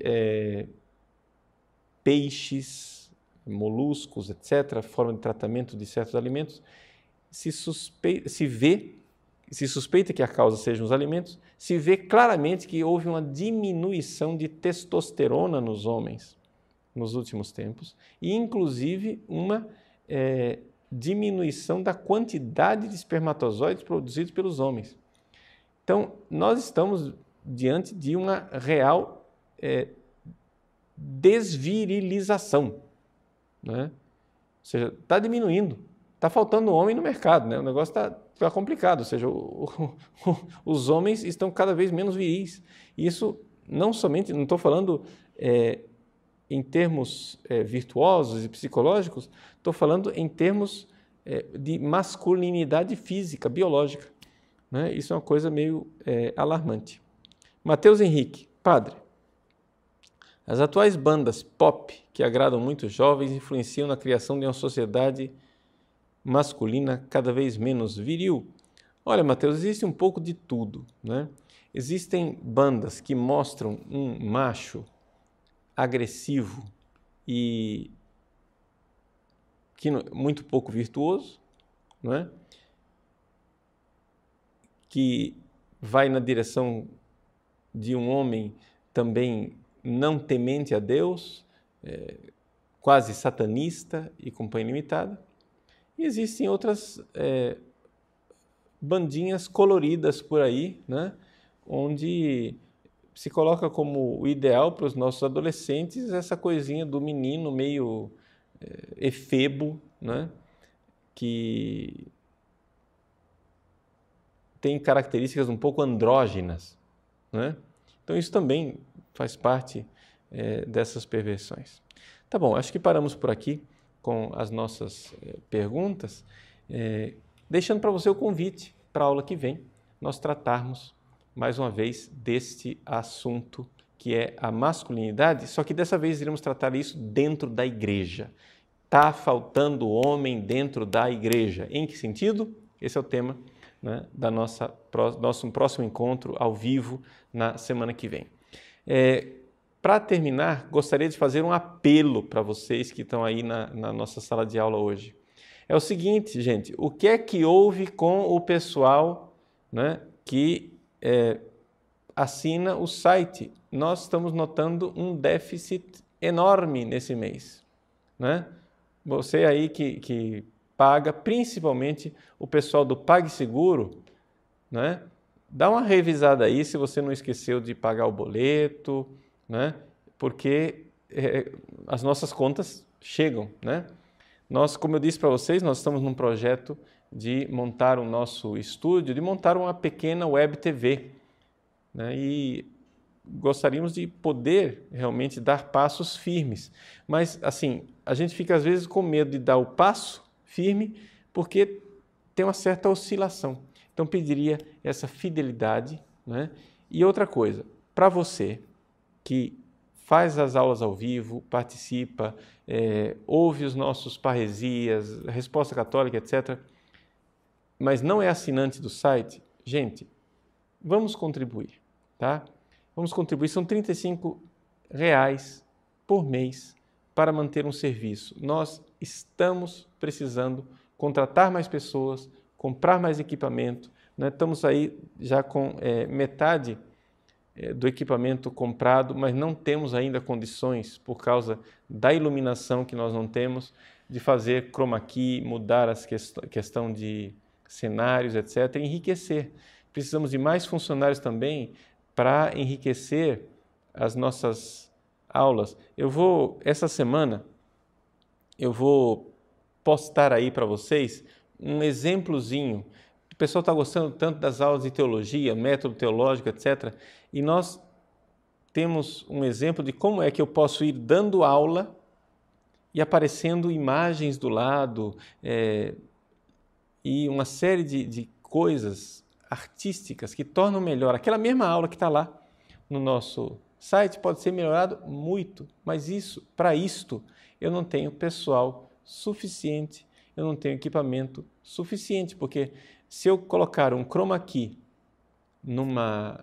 [SPEAKER 1] peixes, moluscos, etc., forma de tratamento de certos alimentos, se suspeita que a causa sejam os alimentos, se vê claramente que houve uma diminuição de testosterona nos homens nos últimos tempos e, inclusive, uma diminuição da quantidade de espermatozoides produzidos pelos homens. Então, nós estamos diante de uma real desvirilização, né? Ou seja, está diminuindo, está faltando homem no mercado, né? O negócio está complicado, ou seja, os homens estão cada vez menos viris. Isso não somente, não estou falando em termos virtuosos e psicológicos, estou falando em termos de masculinidade física, biológica, né? Isso é uma coisa meio alarmante. Mateus Henrique, padre, as atuais bandas pop que agradam muitos jovens influenciam na criação de uma sociedade masculina cada vez menos viril. Olha, Mateus, existe um pouco de tudo, né? Existem bandas que mostram um macho agressivo e muito pouco virtuoso, não é? Que vai na direção de um homem também não temente a Deus, quase satanista e companhia limitada. E existem outras bandinhas coloridas por aí, né? Onde se coloca como o ideal para os nossos adolescentes essa coisinha do menino meio efebo, né? Que tem características um pouco andrógenas, né? Então isso também faz parte dessas perversões. Tá bom, acho que paramos por aqui com as nossas perguntas, deixando para você o convite para a aula que vem, nós tratarmos mais uma vez deste assunto que é a masculinidade, só que dessa vez iremos tratar isso dentro da igreja. Está faltando homem dentro da igreja. Em que sentido? Esse é o tema, né, da nosso próximo encontro ao vivo na semana que vem. Para terminar, gostaria de fazer um apelo para vocês que estão aí na nossa sala de aula hoje. É o seguinte, gente, o que é que houve com o pessoal, né, que assina o site? Nós estamos notando um déficit enorme nesse mês, né? Você aí que paga, principalmente o pessoal do PagSeguro, né? Dá uma revisada aí se você não esqueceu de pagar o boleto, né? Porque as nossas contas chegam, né? Nós, como eu disse para vocês, nós estamos num projeto de montar o nosso estúdio, de montar uma pequena web TV, né? E gostaríamos de poder realmente dar passos firmes. Mas, assim, a gente fica às vezes com medo de dar o passo firme porque tem uma certa oscilação. Então, pediria essa fidelidade, né? E outra coisa, para você que faz as aulas ao vivo, participa, ouve os nossos parresias, Resposta Católica, etc., mas não é assinante do site, gente, vamos contribuir, tá? Vamos contribuir, são R$ 35 por mês para manter um serviço. Nós estamos precisando contratar mais pessoas, comprar mais equipamento, né? Estamos aí já com metade do equipamento comprado, mas não temos ainda condições, por causa da iluminação que nós não temos, de fazer chroma key, mudar a questão de cenários, etc., enriquecer. Precisamos de mais funcionários também para enriquecer as nossas aulas. Essa semana, eu vou postar aí para vocês um exemplozinho. O pessoal está gostando tanto das aulas de teologia, método teológico, etc., e nós temos um exemplo de como é que eu posso ir dando aula e aparecendo imagens do lado, e uma série de coisas artísticas que tornam melhor. Aquela mesma aula que está lá no nosso site pode ser melhorado muito, mas para isto eu não tenho pessoal suficiente, eu não tenho equipamento suficiente, porque se eu colocar um chroma key numa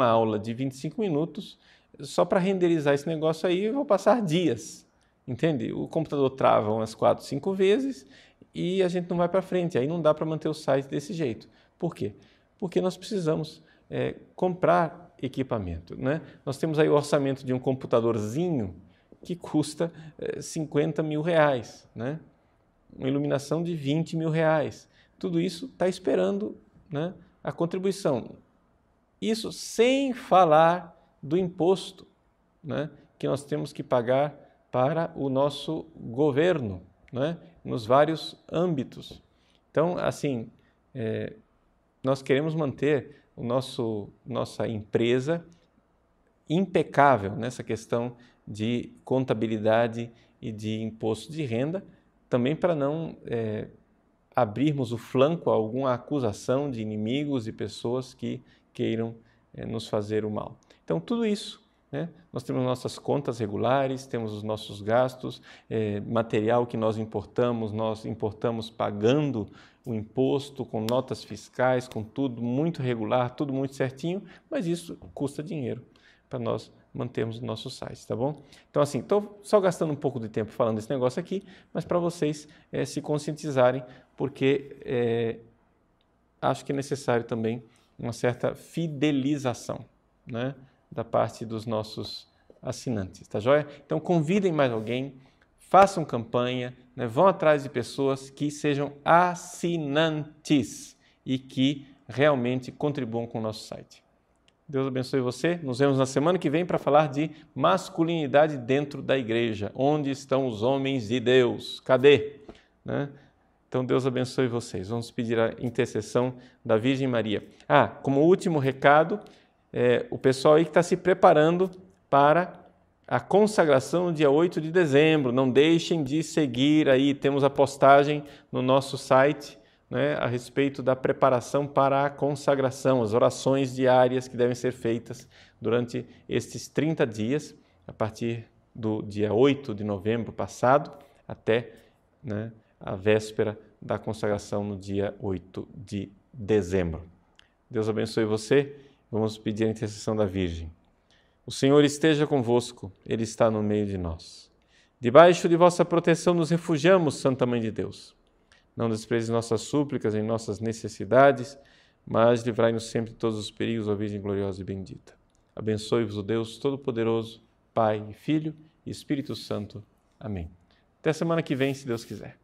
[SPEAKER 1] aula de 25 minutos, só para renderizar esse negócio aí eu vou passar dias, entende? O computador trava umas 4, 5 vezes e a gente não vai para frente, aí não dá para manter o site desse jeito. Por quê? Porque nós precisamos comprar equipamento, né? Nós temos aí o orçamento de um computadorzinho que custa R$50 mil, né? Uma iluminação de R$20 mil. Tudo isso está esperando, né, a contribuição. Isso sem falar do imposto, né, que nós temos que pagar para o nosso governo, né, nos vários âmbitos. Então, assim, nós queremos manter nossa empresa impecável nessa questão de contabilidade e de imposto de renda, também para não abrirmos o flanco a alguma acusação de inimigos e pessoas que queiram nos fazer o mal. Então, tudo isso, né? Nós temos nossas contas regulares, temos os nossos gastos, material que nós importamos pagando o imposto, com notas fiscais, com tudo muito regular, tudo muito certinho, mas isso custa dinheiro para nós mantermos o nosso site, tá bom? Então, assim, estou só gastando um pouco de tempo falando desse negócio aqui, mas para vocês se conscientizarem, porque acho que é necessário também uma certa fidelização, né, da parte dos nossos assinantes, tá joia? Então, convidem mais alguém, façam campanha, né, vão atrás de pessoas que sejam assinantes e que realmente contribuam com o nosso site. Deus abençoe você. Nos vemos na semana que vem para falar de masculinidade dentro da igreja. Onde estão os homens de Deus? Cadê? Né? Então, Deus abençoe vocês. Vamos pedir a intercessão da Virgem Maria. Como último recado, o pessoal aí que está se preparando para a consagração no dia 8 de dezembro. Não deixem de seguir aí, temos a postagem no nosso site, né, a respeito da preparação para a consagração, as orações diárias que devem ser feitas durante estes 30 dias, a partir do dia 8 de novembro passado até, né, a véspera da consagração no dia 8 de dezembro. Deus abençoe você. Vamos pedir a intercessão da Virgem. O Senhor esteja convosco, Ele está no meio de nós. Debaixo de vossa proteção nos refugiamos, Santa Mãe de Deus. Não despreze nossas súplicas em nossas necessidades, mas livrai-nos sempre de todos os perigos, ó Virgem gloriosa e bendita. Abençoe-vos o Deus Todo-Poderoso, Pai, Filho e Espírito Santo. Amém. Até semana que vem, se Deus quiser.